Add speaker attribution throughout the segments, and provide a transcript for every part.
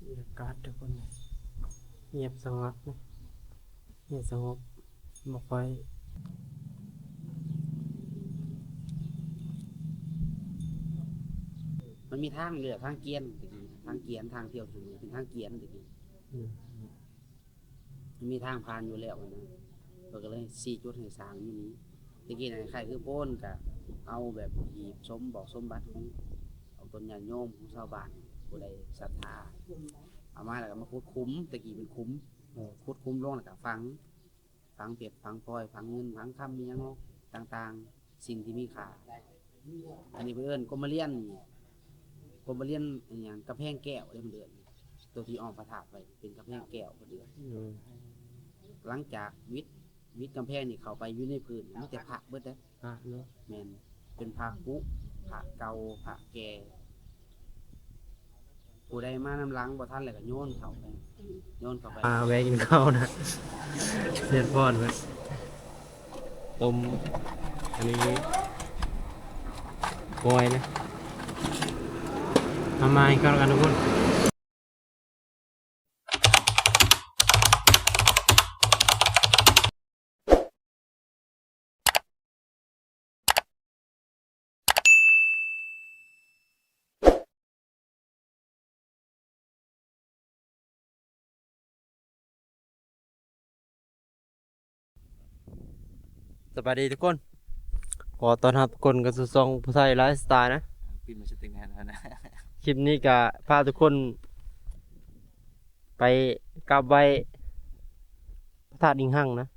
Speaker 1: บรรยากาศทุกคนเงียบสงบนะเงียบสงบไม่ค่อย
Speaker 2: มันมีทางเลือกทางเกียนตะกี้ทางเกียนทางเที่ยวถึงเป็นทางเกียนตะกี้
Speaker 1: อืม
Speaker 2: มันมีทางผ่านอยู่แล้วนะเราก็เลย4จุดให้สร้างอยู่นี้ตะกี้น่ะคล้ายคือโพ้นก็เอาแบบหีบสมบอกสมบัติของเอาต้นญาติโยมของชาวบ้านผู้ใดศรัทธาเอามาแล้วก็มาขุดคุ้มตะกี้เป็นคุ้มขุดคุ้มลงแล้วก็ฝังเปรียบฝังพลอยฝังเงินฝังคำมีหยังเนาะต่างๆสิ่งที่มีค่าอันนี้เพิ่นก็มาเรียนนี่ ผมมาเรียนอหย่างกระแพงแก้วได้มันเดือนตัวที่ออมพระธาตุไว้เป็นกระแพงแก้วเดือน
Speaker 1: อืม
Speaker 2: หลังจากวิทย์กำแพงนี่เข้าไปอยู่ในพื้นมีแต่พระเบิดเด้อ
Speaker 1: พระเนาะ
Speaker 2: แม่นเป็นพระกุพระเก่าพระแก่ผู้ใดมานำหลังบ่ทันแล้วก็โยนเข้าไป
Speaker 1: แวะกินข้าวนะเสียดพอดไปต้มอันนี้กอยนะทำไมก็แล้วกันทุกคนสวัสดีทุกคนขอต้อนรับทุกคนกับสู่ช่องผู้ไทยไลฟ์สไตล์นะ
Speaker 2: ปิดมาสตึงแทนแล้วนะ
Speaker 1: คลิปนี้ก็พาทุกคนไปกราบไหว้พระธาตุอิงหังนะ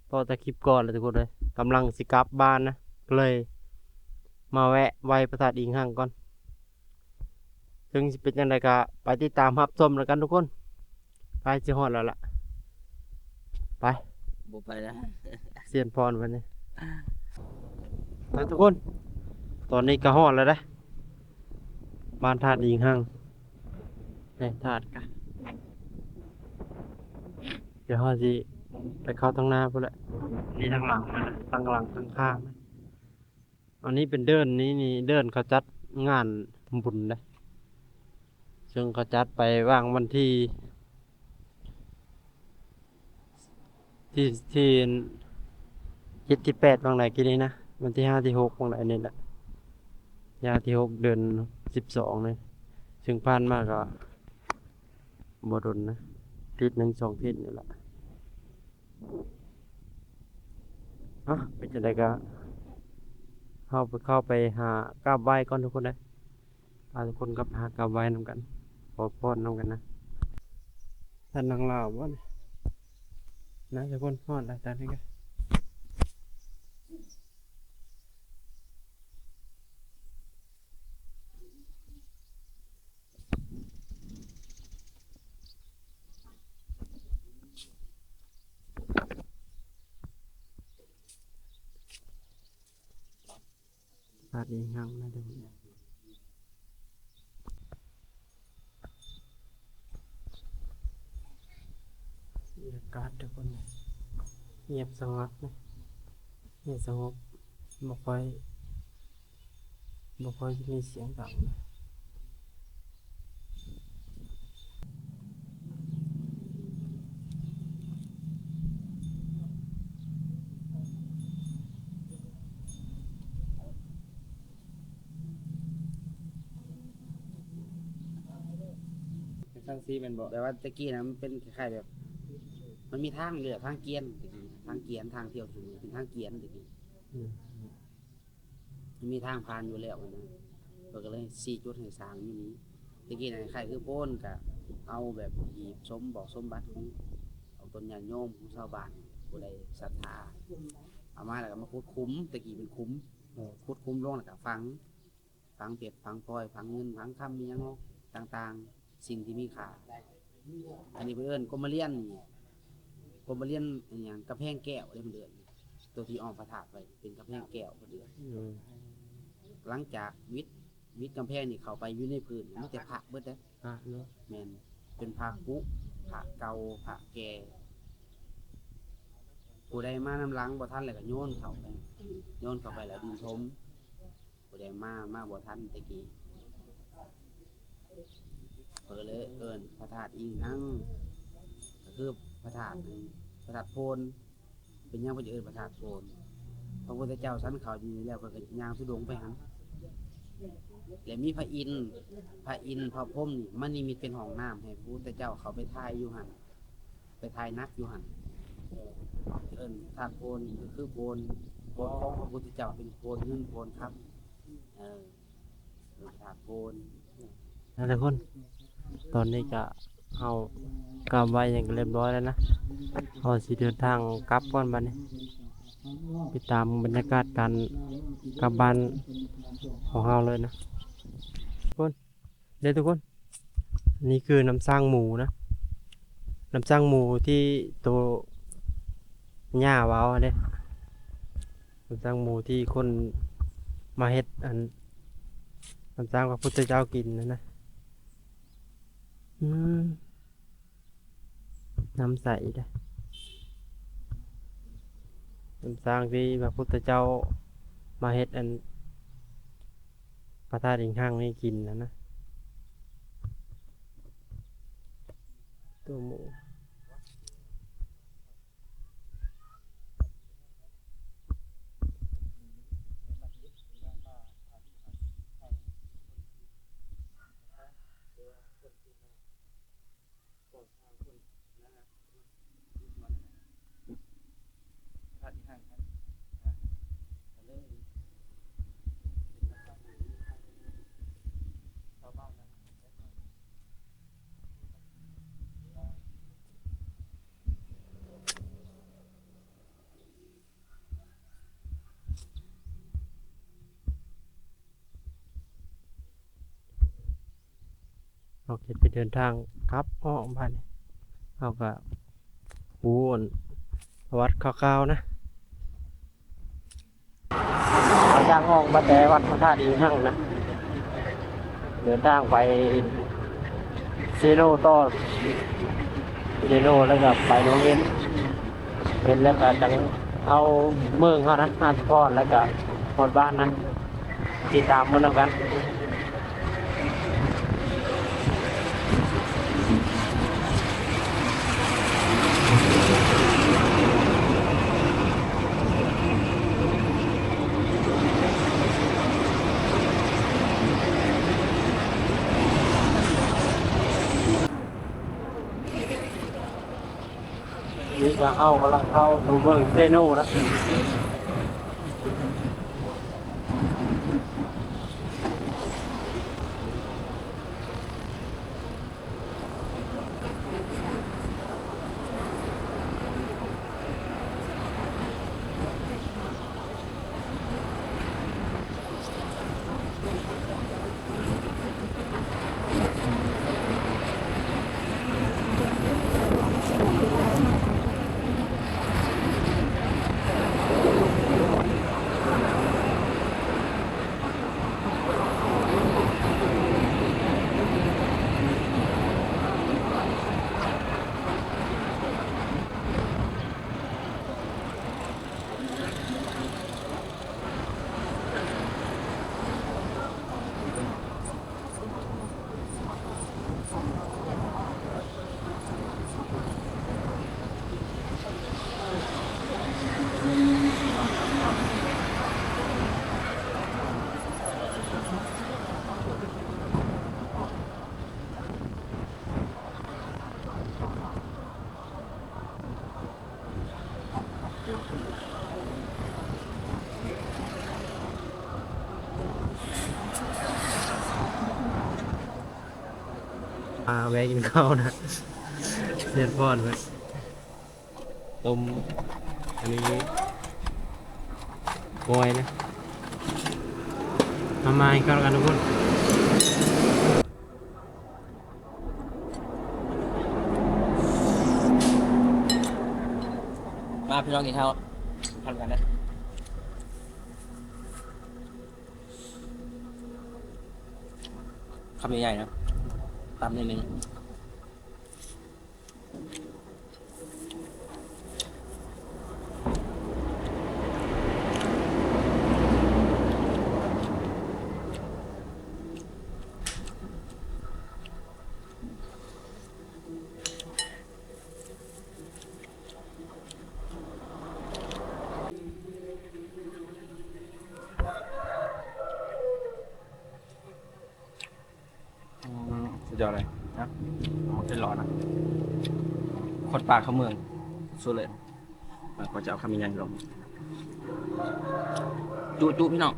Speaker 1: พอแต่คลิปก่อนเลยทุกคนเลยกำลังสิกลับบ้านนะก็เลยมาแวะไหว้พระธาตุอิงหังก่อนถึงสิเป็นยังไงก็ไปติดตามรับชมแล้วกันทุกคนไปสิฮอดแล้วล่ะไป
Speaker 2: บ่ไปแล้ว
Speaker 1: เซียนพรวันนี้ไปทุกคนตอนนี้ก็ฮอดแล้วนะบ้านธาตุอิงหังนี่ธาตุกะเดี๋ยวฮอดสิไปเข้าทางหน้าพุ่นแหละนี่ทางหลังนะทางหลังทางข้างนะอันนี้เป็นเดินนี่เดินเขาจัดงานบุญนะซึ่งเขาจัดไปว่างวันที่7 ที่ 8บางไหนกี่นี้นะวันที่5 ที่ 6บางไหนนี่แหละที่ 6 เดือน 12เลยซึ่งผ่านมากก็บ่ดนนะ1 2 อาทิตย์นี่แหละเป็นจังไดก็เข้าไปหากราบไหว้ก่อนทุกคนเลยพาทุกคนกับหากราบไหว้นำกันขอพรนำกันนะท่านนางลาวบ่เนี่ยนะทุกคนฮอดแล้วตอนนี้ก็พาดีงังนะทุกคนบรรยากาศทุกคนเงียบสงบนะเงียบสงบบ่ค่อยมีเสียงดังนะ
Speaker 2: เป็นทางซีแม่นบ่แต่ว่าตะกี้นะมันเป็นคล้ายๆแบบมันมีทางเลือกทางเกียนตะกี้ทางเกียนทางเที่ยวถึงเป็นทางเกียนตะกี้
Speaker 1: อืม
Speaker 2: มันมีทางผ่านอยู่แล้วนะเราก็เลย4จุดให้สร้างอยู่นี้ตะกี้น่ะคล้ายคือโพ้นก็เอาแบบหีบสมบอกสมบัติของเอาต้นญาติโยมของชาวบ้านผู้ใดศรัทธาเอามาแล้วก็มาขุดคุ้มตะกี้เป็นคุ้มขุดคุ้มลงแล้วก็ฝังเปรียบฝังพลอยฝังเงินฝังคำมีหยังเนาะต่างๆสิ่งที่มีค่าอันนี้เพิ่นก็มาเรียนนี่ก็มาเรียนอหย่างกระแพงแก้วได้มันเดือนตัวที่ออมพระธาตุไว้เป็นกระแพงแก้วเดือน
Speaker 1: อืม
Speaker 2: หลังจากวิทย์กำแพงนี่เข้าไปอยู่ในพื้นมีแต่พระเบิดเด้อ
Speaker 1: พระเนาะ
Speaker 2: แม่นเป็นพระกุพระเก่าพระแก่ผู้ใดมานำหลังบ่ทันแล้วก็โยนเข้าไปแล้วดินถมผู้ใดมาบ่ทันตะกี้ เพิ่นเลยเอิ้นพระธาตุอิงหังก็คือพระธาตุนี่พระธาตุโพนเป็นหยังเพิ่นจะเอิ้นพระธาตุโพนพระพุทธเจ้าสันเขาอยู่นี่แล้วเพิ่นก็ย่างธุดงค์ไปหันแล้วมีพระอินทร์พระพรหมนี่มันนิมิตเป็นห้องน้ำให้พระพุทธเจ้าเขาไปถ่ายอยู่หั่นไปถ่ายนักอยู่หั่นเอิ้นธาตุโพนก็คือโพนของพระพุทธเจ้าเป็นโพนเงินโพนครับธาตุโพน
Speaker 1: นะทุกคนตอนนี้ก็เอากลับไว้อย่างเรียบร้อยแล้วนะเอาสิเดินทางกลับก่อนบัดนี้ไปตามบรรยากาศการกลับบ้านของเราเลยนะทุกคนเดี๋ยวทุกคนนี่คือน้ำสร้างหมูนะน้ำสร้างหมูที่ตัวหญ้าว้าวเด้น้ำสร้างหมูที่คนมาเฮ็ดอันน้ำสร้างพระพุทธเจ้ากินนะน้ำใสเด้น้ำสร้างที่พระพุทธเจ้ามาเฮ็ดอันพระธาตุอิงหังนี่กินนะตัวหมูโอเคไปเดินทางครับอ้อมบ้านนี่เอากับหูวัดคร่าวๆนะเอาจากห้องมาแต่วัดพระธาตุอิงหังนะเดินทางไปเซโนต่อเซโนแล้วก็ไปโรงเรียนเป็นแล้วก็จังเอาเมืองเขานะอาสพรแล้วก็หมดบ้านนะติดตามมันแล้วกัน นี่ก็เข้ากำลังเข้าสู่เมืองเซโนนะแวะกินข้าวนะเรียนพ่อนไว้ต้มอันนี้กอยนะมาให้เข้ากันทุกคนมาพี่น้องกินข้าวทำกันนะคำใหญ่ๆนะตำนิดนึง
Speaker 3: ยอดเลยนะมันเป็นร้อนนะคนป่าเข้าเมืองสุดเลยก็จะเอาคำยังลงจุพี่น้อง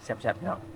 Speaker 3: แซ่บๆพี่น้อง